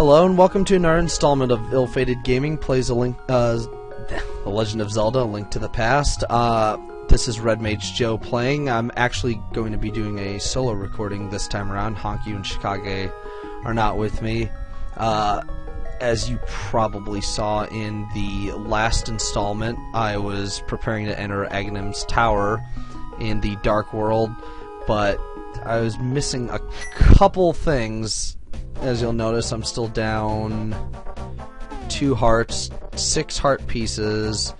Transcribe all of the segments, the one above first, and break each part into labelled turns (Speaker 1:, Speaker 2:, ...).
Speaker 1: Hello and welcome to another installment of Ill-Fated Gaming plays The Legend of Zelda: A Link to the Past. This is Red Mage Joe playing. I'm actually going to be doing a solo recording this time around. Hankyu and Shikage are not with me. As you probably saw in the last installment, I was preparing to enter Agahnim's tower in the Dark World, but I was missing a couple things. As you'll notice, I'm still down 2 hearts, 6 heart pieces,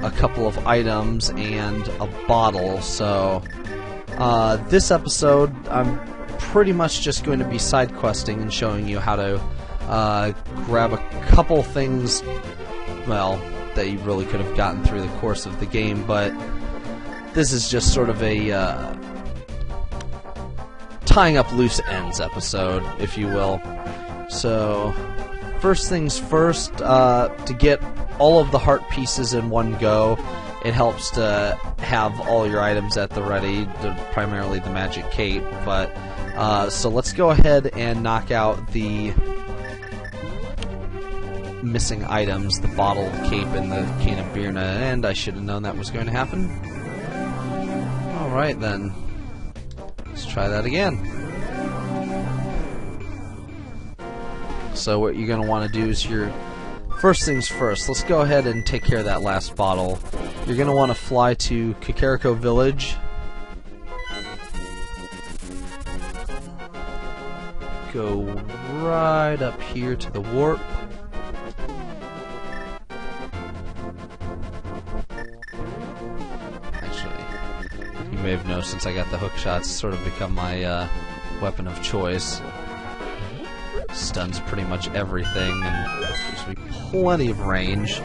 Speaker 1: a couple of items, and a bottle. So this episode, I'm pretty much just going to be side questing and showing you how to grab a couple things, well, that you really could have gotten through the course of the game, but this is just sort of a tying up loose ends episode, if you will. So, first things first, to get all of the heart pieces in one go, it helps to have all your items at the ready, primarily the magic cape, but, so let's go ahead and knock out the missing items, the bottle, cape, and the cane of Byrna, and I should have known that was going to happen. Alright then. Let's try that again. So what you're going to want to do is first things first, let's go ahead and take care of that last bottle. You're going to want to fly to Kakariko Village. Go right up here to the warp. You may have noticed since I got the hook shots, it's sort of become my weapon of choice. Stuns pretty much everything, and gives me plenty of range.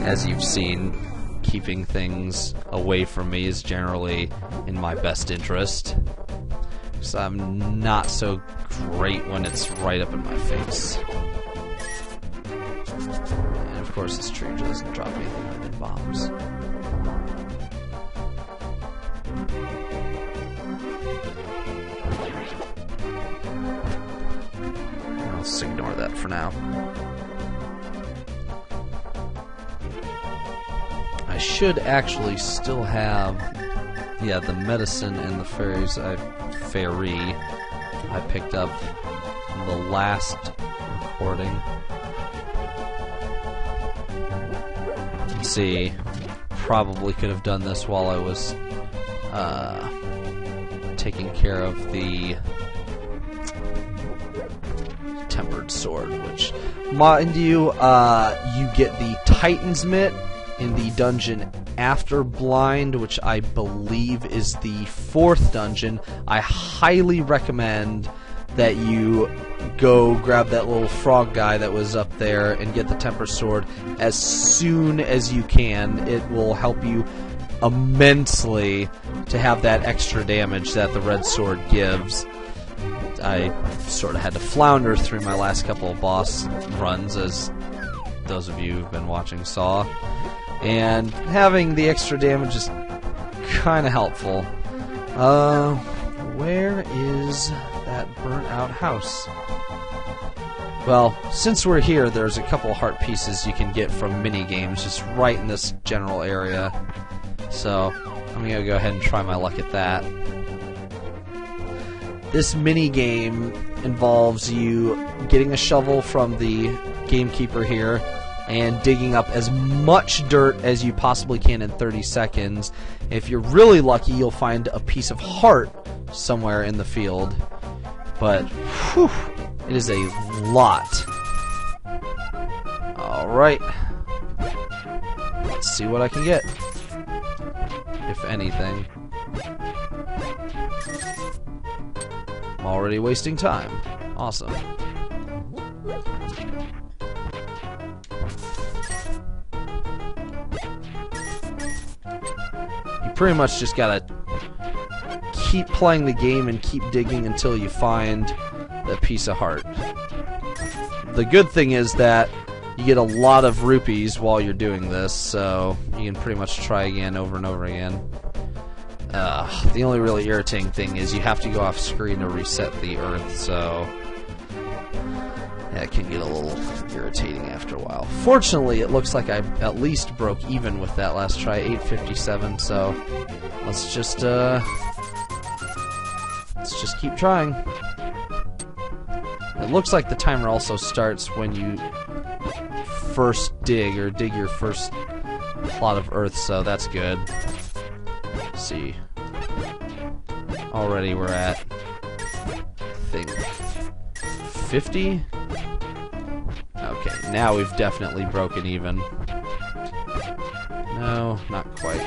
Speaker 1: As you've seen, keeping things away from me is generally in my best interest, because I'm not so great when it's right up in my face. And of course this tree doesn't drop anything other than bombs. Let's ignore that for now. I should actually still have, yeah, the medicine and the fairy I picked up from the last recording. Let's see, probably could have done this while I was taking care of the tempered sword, which, mind you, you get the Titan's Mitt in the dungeon after Blind, which I believe is the 4th dungeon. I highly recommend that you go grab that little frog guy that was up there and get the tempered sword as soon as you can. It will help you immensely to have that extra damage that the red sword gives. I sort of had to flounder through my last couple of boss runs, as those of you who've been watching saw, and having the extra damage is kind of helpful. Where is that burnt out house? Well, since we're here, there's a couple of heart pieces you can get from mini games just right in this general area, so I'm gonna go ahead and try my luck at that. This mini-game involves you getting a shovel from the gamekeeper here and digging up as much dirt as you possibly can in 30 seconds. If you're really lucky, you'll find a piece of heart somewhere in the field. But, whew, it is a lot. Alright. Let's see what I can get, if anything. I'm already wasting time. Awesome. You pretty much just gotta keep playing the game and keep digging until you find that piece of heart. The good thing is that you get a lot of rupees while you're doing this, so you can pretty much try again over and over again. The only really irritating thing is you have to go off screen to reset the Earth, so yeah, that can get a little irritating after a while. Fortunately, it looks like I at least broke even with that last try, 857, so let's just keep trying. It looks like the timer also starts when you first dig your first plot of earth, so that's good. Let's see. Already we're at, I think, 50? Okay, now we've definitely broken even. No, not quite.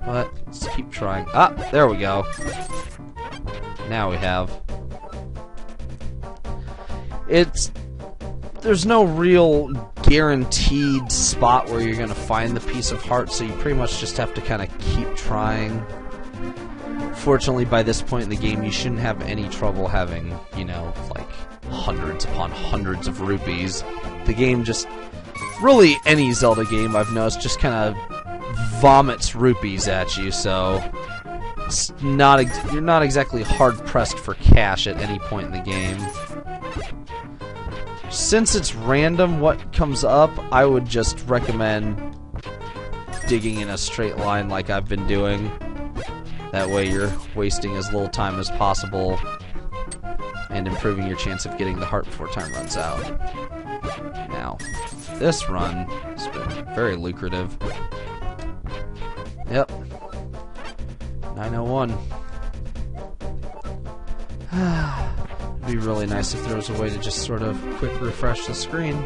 Speaker 1: But let's keep trying. Ah, there we go. Now we have. There's no real guaranteed spot where you're gonna find the piece of heart, so you pretty much just have to kind of keep trying. Fortunately, by this point in the game, you shouldn't have any trouble having, you know, like hundreds upon hundreds of rupees. The game just, really any Zelda game I've noticed, just kind of vomits rupees at you, so it's you're not exactly hard-pressed for cash at any point in the game. Since it's random what comes up, I would just recommend digging in a straight line like I've been doing. That way you're wasting as little time as possible and improving your chance of getting the heart before time runs out. Now, this run has been very lucrative. Yep. 901. It'd be really nice if there was a way to just sort of quick refresh the screen,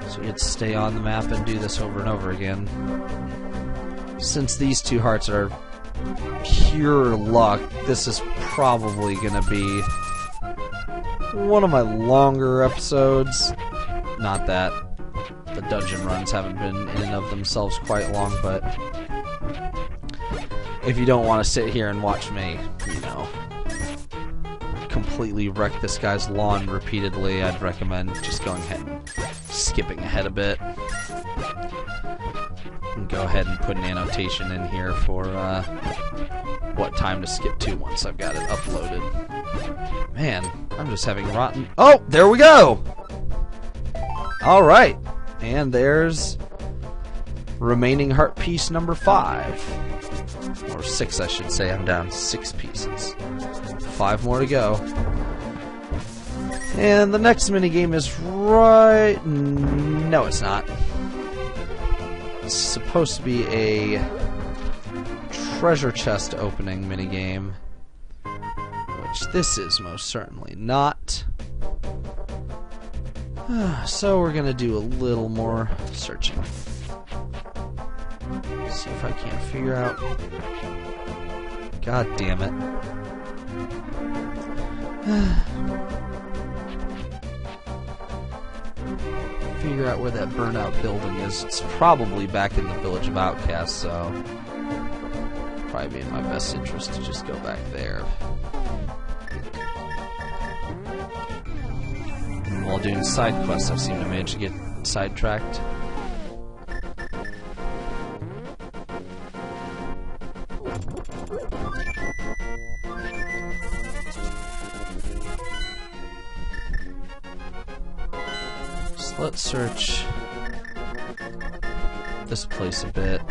Speaker 1: so you'd stay on the map and do this over and over again. Since these two hearts are pure luck, this is probably gonna be one of my longer episodes. Not that the dungeon runs haven't been in and of themselves quite long, but if you don't want to sit here and watch me, you know, completely wreck this guy's lawn repeatedly, I'd recommend just going ahead and skipping ahead a bit. And go ahead and put an annotation in here for what time to skip to once I've got it uploaded. Man, I'm just having rotten... Oh, there we go! Alright, and there's remaining heart piece number 5. Or 6, I should say. I'm down 6 pieces. 5 more to go. And the next minigame is right... No, it's not. It's supposed to be a treasure chest opening minigame, which this is most certainly not. So we're gonna do a little more searching. See if I can't figure out... God damn it. Figure out where that burnout building is. It's probably back in the village of outcasts, so probably be in my best interest to just go back there. And while doing side quests, I seem to manage to get sidetracked. So let's search this place a bit.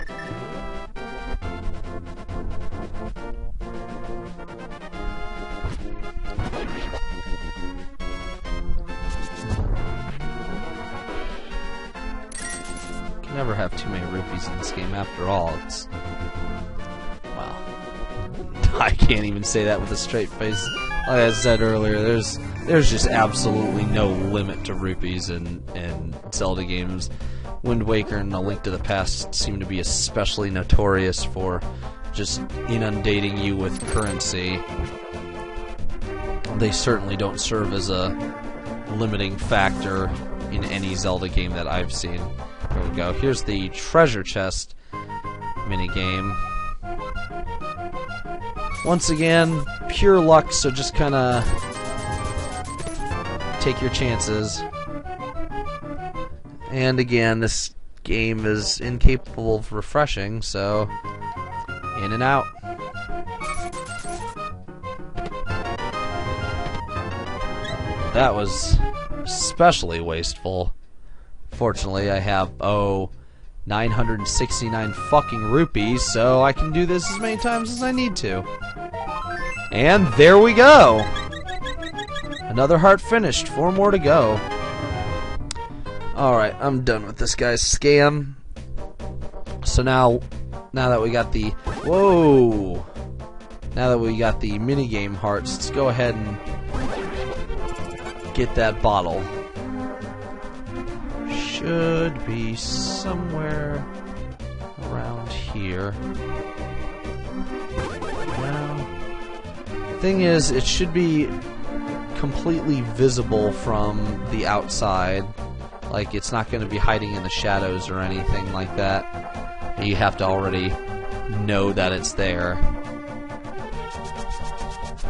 Speaker 1: Never have too many rupees in this game. After all, it's... well, I can't even say that with a straight face. Like I said earlier, there's just absolutely no limit to rupees in Zelda games. Wind Waker and A Link to the Past seem to be especially notorious for just inundating you with currency. They certainly don't serve as a limiting factor in any Zelda game that I've seen. There we go. Here's the treasure chest minigame. Once again, pure luck, so just kind of take your chances. And again, this game is incapable of refreshing, so in and out. that was especially wasteful. Fortunately, I have, 969 fucking rupees, so I can do this as many times as I need to. And there we go! Another heart finished, 4 more to go. Alright, I'm done with this guy's scam. So now that we got the... Whoa! Now that we got the minigame hearts, let's go ahead and get that bottle. Should be somewhere around here. Well, thing is, it should be completely visible from the outside. Like, it's not going to be hiding in the shadows or anything like that. You have to already know that it's there.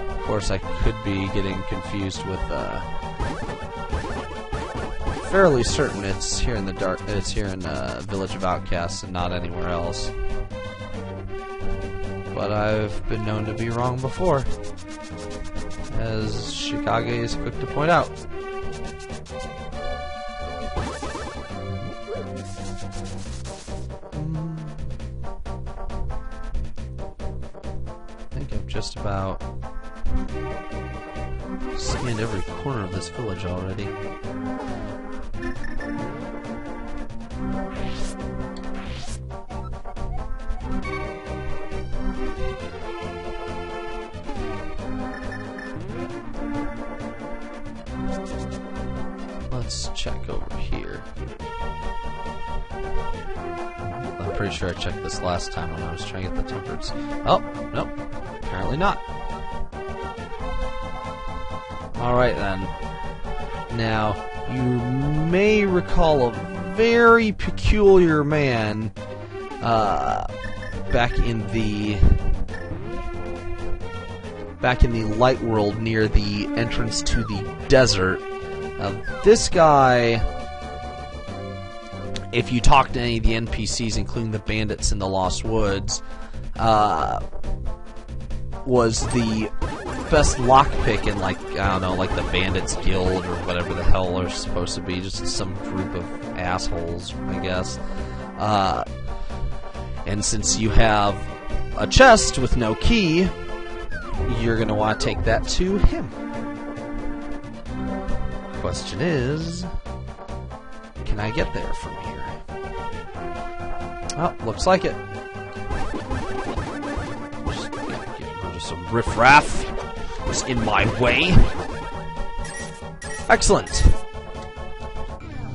Speaker 1: Of course, I could be getting confused with, fairly certain it's here in the dark. It's here in Village of Outcasts and not anywhere else. But I've been known to be wrong before, as Shikage is quick to point out. I think I've just about scanned every corner of this village already. Let's check over here. I'm pretty sure I checked this last time when I was trying to get the tempereds. Oh, nope. Apparently not. Alright then. Now, you may recall a very peculiar man back in the light world near the entrance to the desert. This guy, if you talk to any of the NPCs, including the bandits in the Lost Woods, was the best lockpick in, like, I don't know, like the Bandits Guild or whatever the hell they're supposed to be, just some group of assholes, I guess. And since you have a chest with no key, you're going to want to take that to him. Question is, can I get there from here? Oh, looks like it. Just gotta get rid of some riffraff was in my way. Excellent.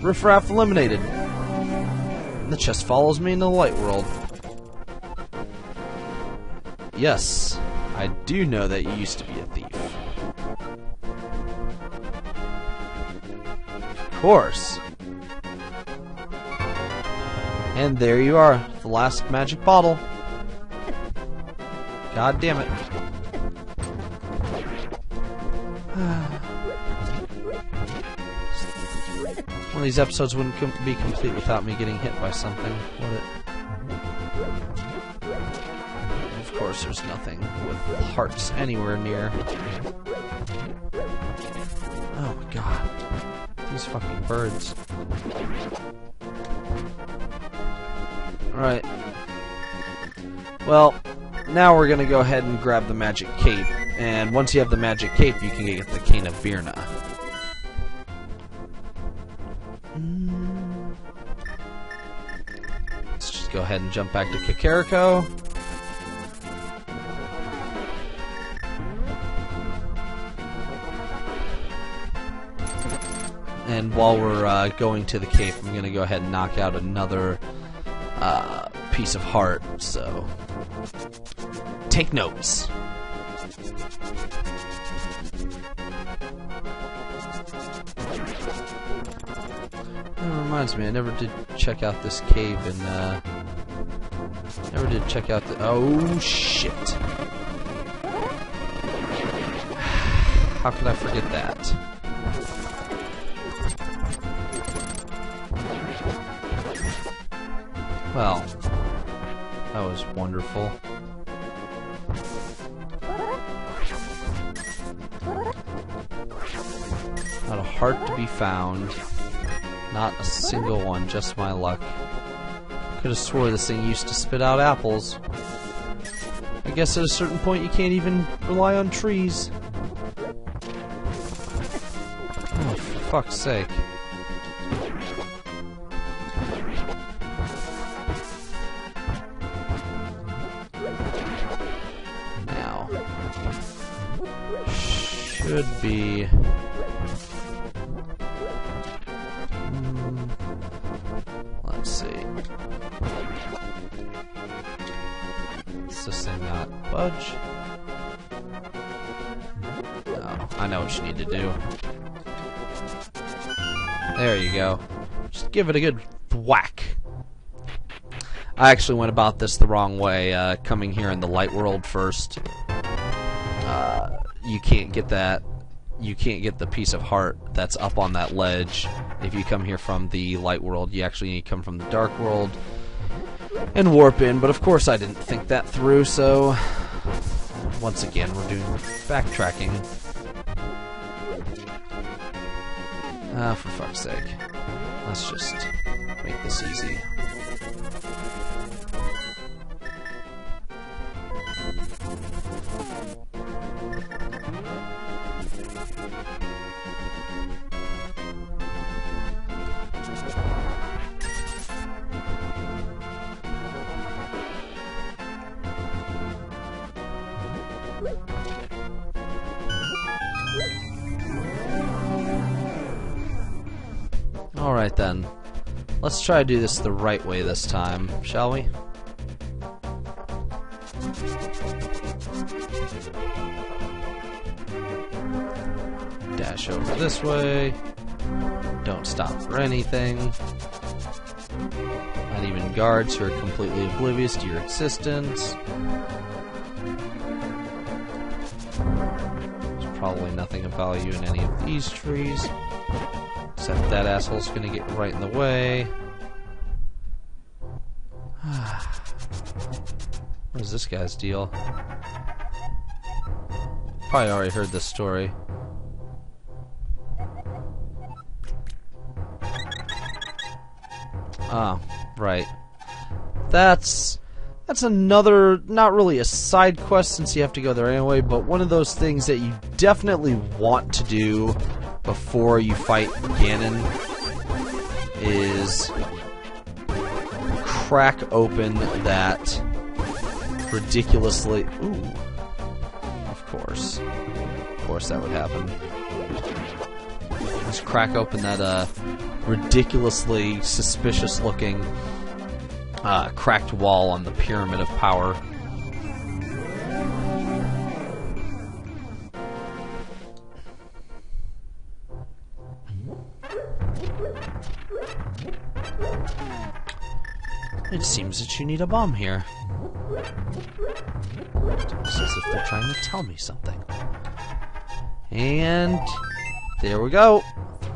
Speaker 1: Riffraff eliminated. And the chest follows me into the light world. Yes, I do know that you used to be a thief. Of course. And there you are, the last magic bottle. God damn it. One of these episodes wouldn't be complete without me getting hit by something, would it? Of course, there's nothing with hearts anywhere near. Oh my god. These fucking birds. Alright. Well, now we're gonna go ahead and grab the magic cape. And once you have the magic cape, you can get the cane of Byrna. Let's just go ahead and jump back to Kakariko. And while we're going to the cape, I'm going to go ahead and knock out another piece of heart, so take notes. That reminds me, I never did check out this cave, and never did check out the... Oh, shit. How could I forget that? Well, that was wonderful. Not a heart to be found. Not a single one, just my luck. Could have swore this thing used to spit out apples. I guess at a certain point you can't even rely on trees. Oh, for fuck's sake. Now, should be... let's see. Does this thing not budge? No, I know what you need to do. There you go. Just give it a good whack. I actually went about this the wrong way, coming here in the light world first. You can't get that. You can't get the piece of heart that's up on that ledge if you come here from the light world. You actually need to come from the dark world and warp in, but of course I didn't think that through, so once again we're doing backtracking. For fuck's sake. Let's just make this easy. Alright then, let's try to do this the right way this time, shall we? Dash over this way, don't stop for anything, not even guards who are completely oblivious to your existence. There's probably nothing of value in any of these trees. Except that asshole's gonna get right in the way. What is this guy's deal? Probably already heard this story. Oh, right. That's another, not really a side quest since you have to go there anyway, but one of those things that you definitely want to do before you fight Ganon is crack open that ridiculously... Ooh. Of course that would happen. Just crack open that ridiculously suspicious looking cracked wall on the Pyramid of Power. It seems that you need a bomb here. It's as if they're trying to tell me something. And there we go.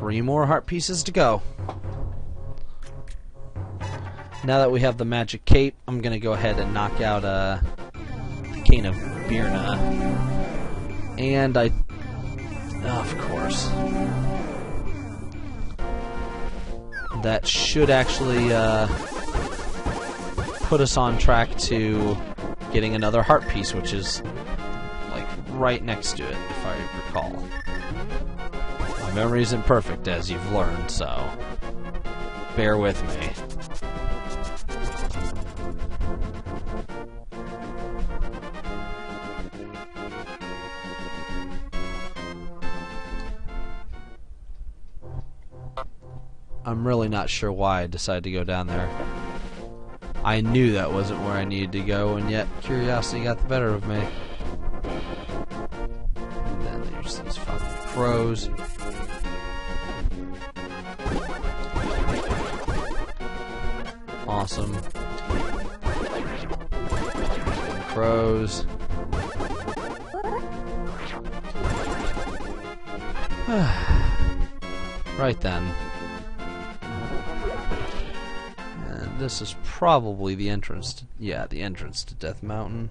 Speaker 1: 3 more heart pieces to go. Now that we have the magic cape, I'm gonna go ahead and knock out the Cane of Byrna. And of course. That should actually put us on track to getting another heart piece, which is like right next to it, if I recall. My memory isn't perfect, as you've learned, so bear with me. I'm really not sure why I decided to go down there. I knew that wasn't where I needed to go, and yet curiosity got the better of me. And then there's these fucking crows. Awesome. Crows. Right then. And this is probably the entrance to, yeah, the entrance to Death Mountain.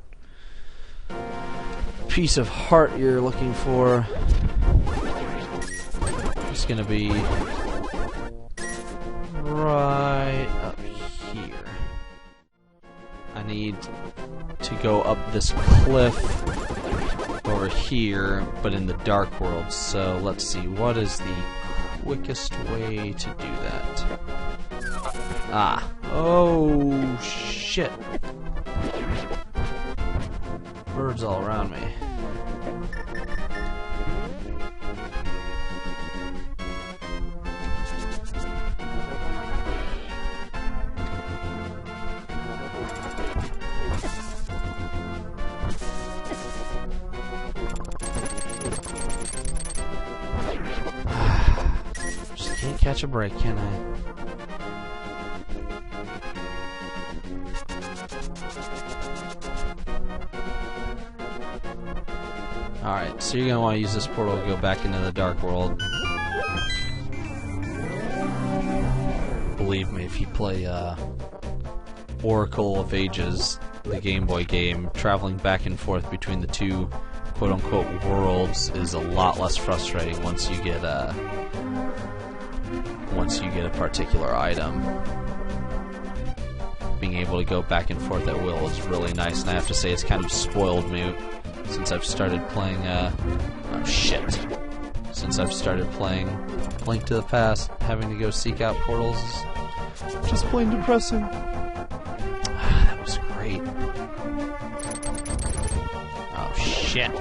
Speaker 1: Piece of heart you're looking for. it's gonna be right up here. I need to go up this cliff over here, but in the dark world. So let's see, what is the quickest way to do that? Ah, oh shit. Birds all around me. Just can't catch a break, can I? Alright, so you're going to want to use this portal to go back into the dark world. Believe me, if you play Oracle of Ages, the Game Boy game, traveling back and forth between the two quote-unquote worlds is a lot less frustrating once you get a particular item. Being able to go back and forth at will is really nice, and I have to say it's kind of spoiled me since I've started playing, since I've started playing Link to the Past, having to go seek out portals is just plain depressing. That was great. Oh, shit.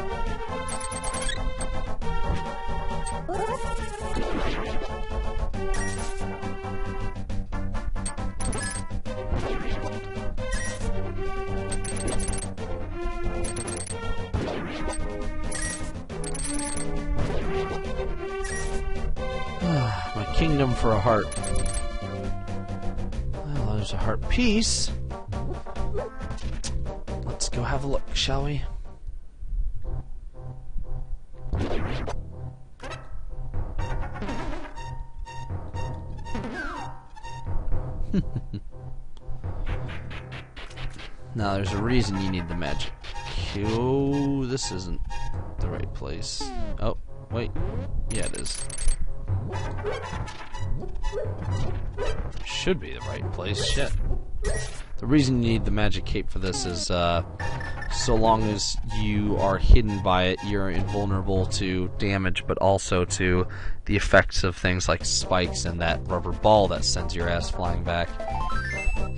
Speaker 1: My kingdom for a heart. Well, there's a heart piece. Let's go have a look, shall we? Now, there's a reason you need the magic. Oh, this isn't the right place. Oh, wait. Yeah, it is. Should be the right place. Shit. The reason you need the magic cape for this is so long as you are hidden by it, you're invulnerable to damage, but also to the effects of things like spikes and that rubber ball that sends your ass flying back.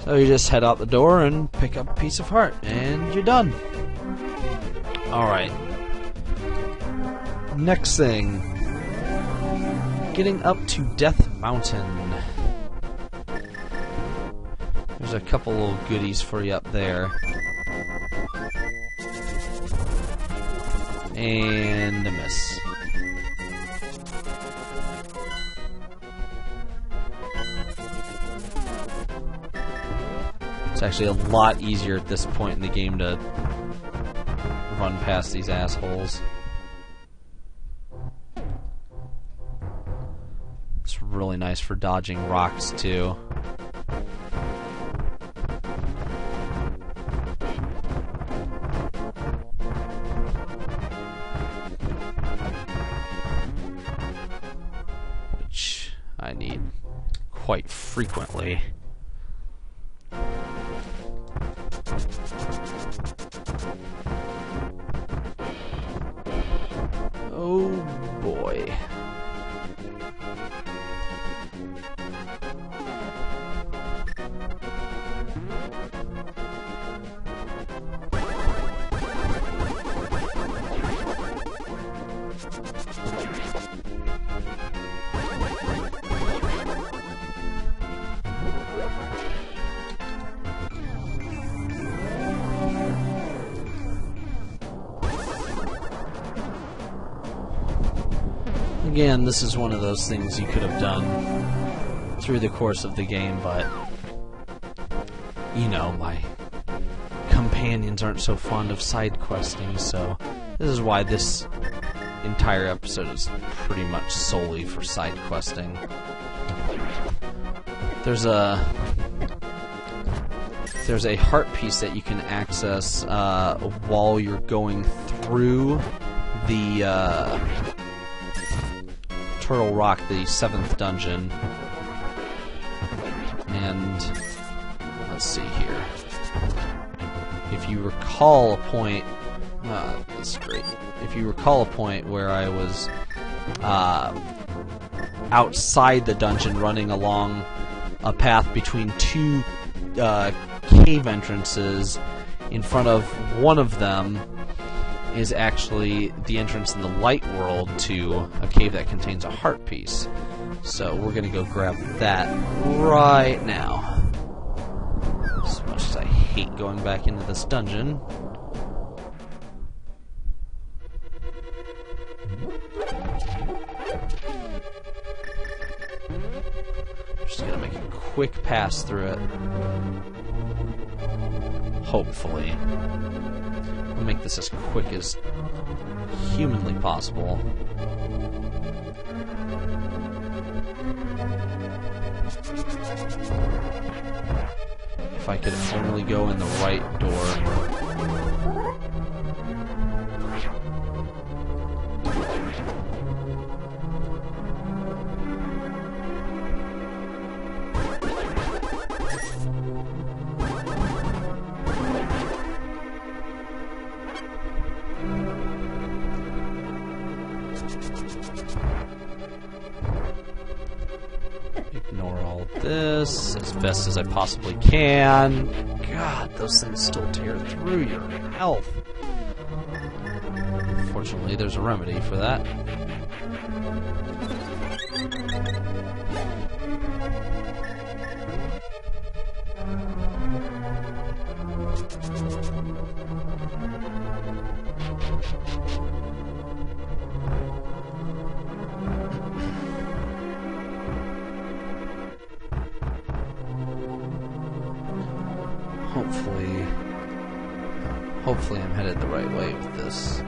Speaker 1: So you just head out the door and pick up a piece of heart, and you're done. Alright. Next thing. Getting up to Death Mountain. There's a couple little goodies for you up there. And a miss. It's actually a lot easier at this point in the game to run past these assholes. It's really nice for dodging rocks too. Which I need quite frequently. Oh boy. Again, this is one of those things you could have done through the course of the game, but you know, my companions aren't so fond of side questing, so this is why this entire episode is pretty much solely for side questing. There's a heart piece that you can access while you're going through the Turtle Rock, the 7th dungeon. And let's see here. If you recall a point, that's great. If you recall a point where I was outside the dungeon, running along a path between two cave entrances, in front of one of them is actually the entrance in the light world to a cave that contains a heart piece. So we're gonna go grab that right now. As much as I hate going back into this dungeon. Just gonna make a quick pass through it. Hopefully. We'll make this as quick as humanly possible. If I could only go in the right door. Ignore all this as best as I possibly can. God, those things still tear through your health. Fortunately, there's a remedy for that. Hopefully I'm headed the right way with this.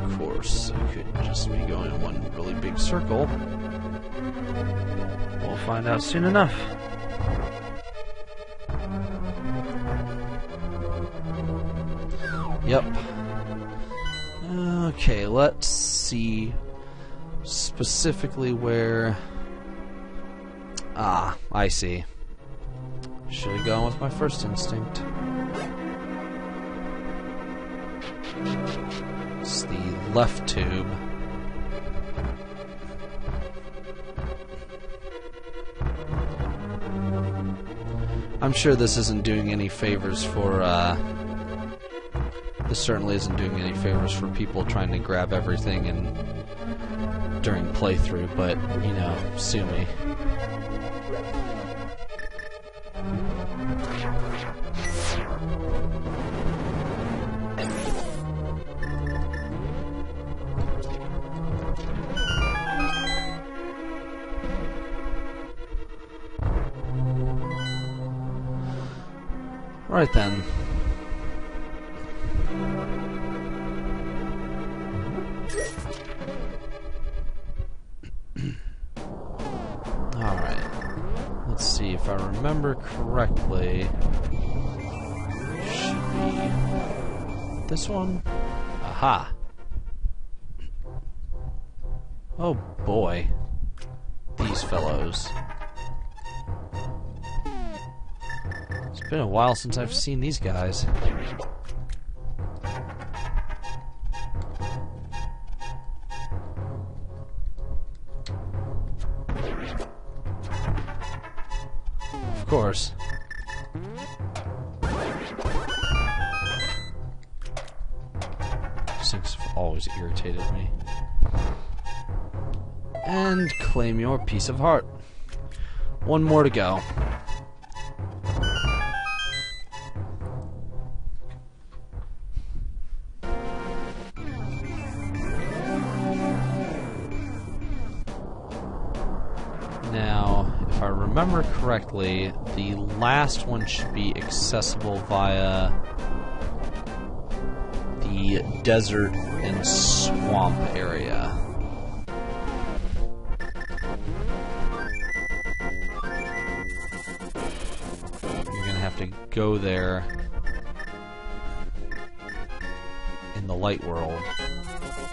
Speaker 1: Of course, I could just be going in one really big circle. We'll find out soon enough. Yep. Okay, let's see specifically where... Ah, I see. Should have gone with my first instinct. It's the left tube. I'm sure this isn't doing any favors for, this certainly isn't doing any favors for people trying to grab everything during playthrough, but, you know, sue me. Right then. Alright. Let's see if I remember correctly. Should be this one? Aha! Oh boy. These fellows. It's been a while since I've seen these guys. Of course. These things have always irritated me. And claim your piece of heart. One more to go. Now, if I remember correctly, the last one should be accessible via the desert and swamp area. to go there in the light world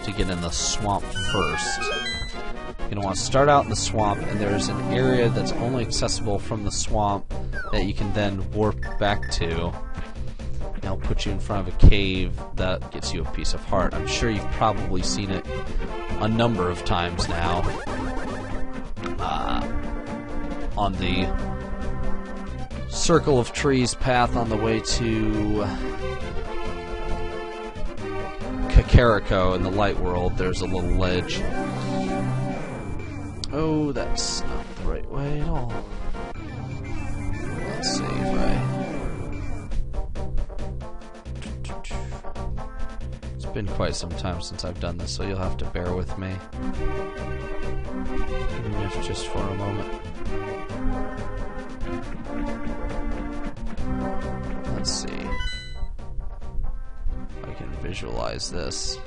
Speaker 1: to get in the swamp first. You're going to want to start out in the swamp, and there's an area that's only accessible from the swamp that you can then warp back to. And I'll put you in front of a cave that gets you a piece of heart. I'm sure you've probably seen it a number of times now on the Circle of Trees path on the way to Kakariko in the light world. There's a little ledge. Oh, that's not the right way at all. Let's see if It's been quite some time since I've done this, so you'll have to bear with me. Even if just for a moment. Let's see if I can visualize this.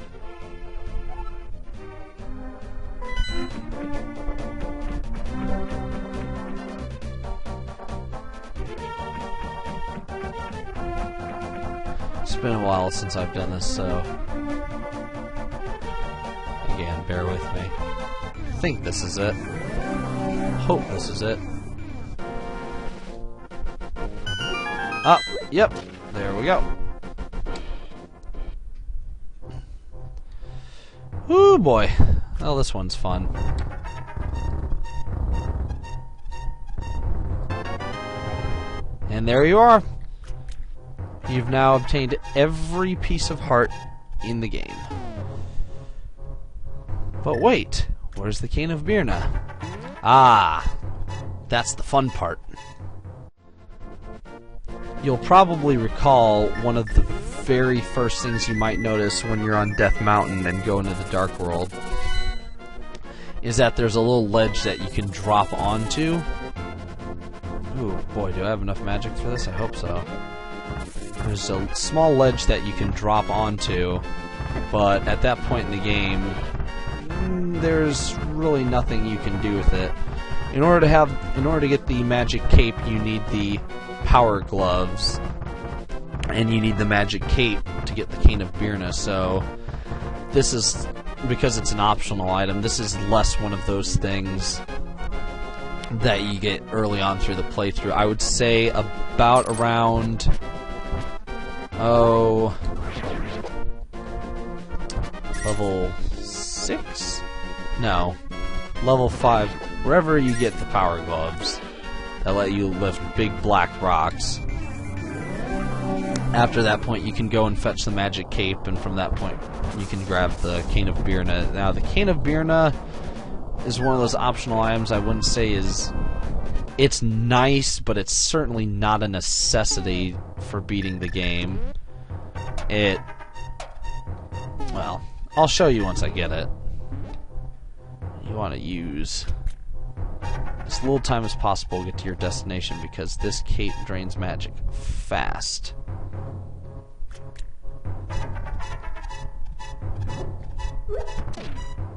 Speaker 1: It's been a while since I've done this, so again, bear with me. I think this is it. Hope this is it. Ah, yep, there we go. Ooh boy, oh, this one's fun. And there you are. You've now obtained every piece of heart in the game. But wait, where's the Cane of Byrna? Ah, that's the fun part. You'll probably recall one of the very first things you might notice when you're on Death Mountain and go into the Dark World is that there's a little ledge that you can drop onto. Ooh, boy, do I have enough magic for this? I hope so. There's a small ledge that you can drop onto, but at that point in the game, there's really nothing you can do with it. In order to get the magic cape, you need the power gloves, and you need the magic cape to get the Cane of Byrna. So this is, because it's an optional item, this is less one of those things that you get early on through the playthrough. I would say about around level 6? No, level 5, wherever you get the power gloves that let you lift big black rocks. After that point, you can go and fetch the magic cape, and from that point, you can grab the Cane of Byrna. Now, the Cane of Byrna is one of those optional items I wouldn't say is... It's nice, but it's certainly not a necessity for beating the game. Well, I'll show you once I get it. You want to use as little time as possible to get to your destination, because this cape drains magic fast.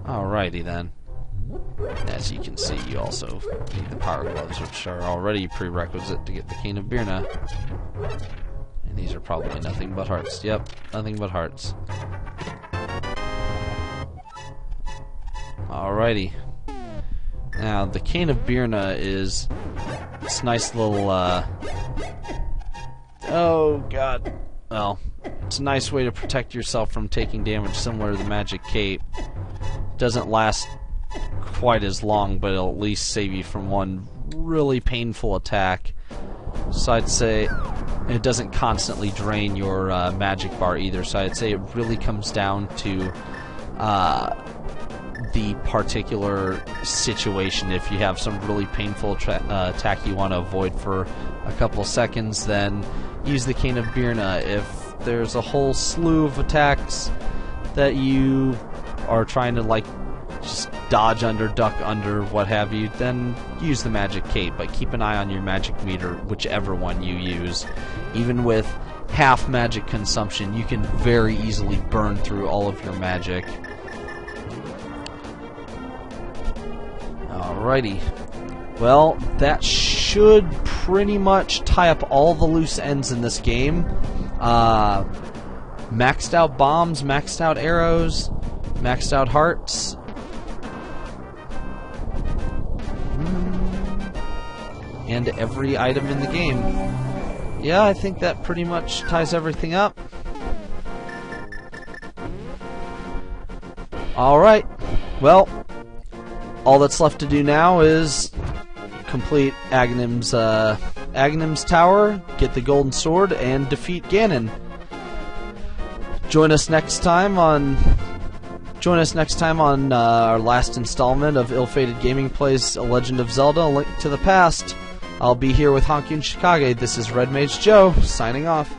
Speaker 1: Alrighty then. As you can see, you also need the power gloves, which are already a prerequisite to get the Cane of Byrna. And these are probably nothing but hearts. Yep, nothing but hearts. Alrighty. Now, the Cane of Byrna is this nice little, oh god. Well, it's a nice way to protect yourself from taking damage, similar to the magic cape. Doesn't last quite as long, but it'll at least save you from one really painful attack. So I'd say it doesn't constantly drain your magic bar either, so I'd say it really comes down to the particular situation. If you have some really painful attack you want to avoid for a couple seconds, then use the Cane of Byrna. If there's a whole slew of attacks that you are trying to like just dodge under, duck under, what have you, then use the magic cape. But keep an eye on your magic meter, whichever one you use. Even with half magic consumption, you can very easily burn through all of your magic. Alrighty. Well, that should should pretty much tie up all the loose ends in this game. Maxed out bombs, maxed out arrows, maxed out hearts. And every item in the game. Yeah, I think that pretty much ties everything up. Alright, well, all that's left to do now is complete Agahnim's tower, get the golden sword, and defeat Ganon. Join us next time on our last installment of Ill-Fated Gaming Plays A Legend of Zelda: A Link to the Past. I'll be here with Hankyu and Shikage. This is Red Mage Joe, signing off.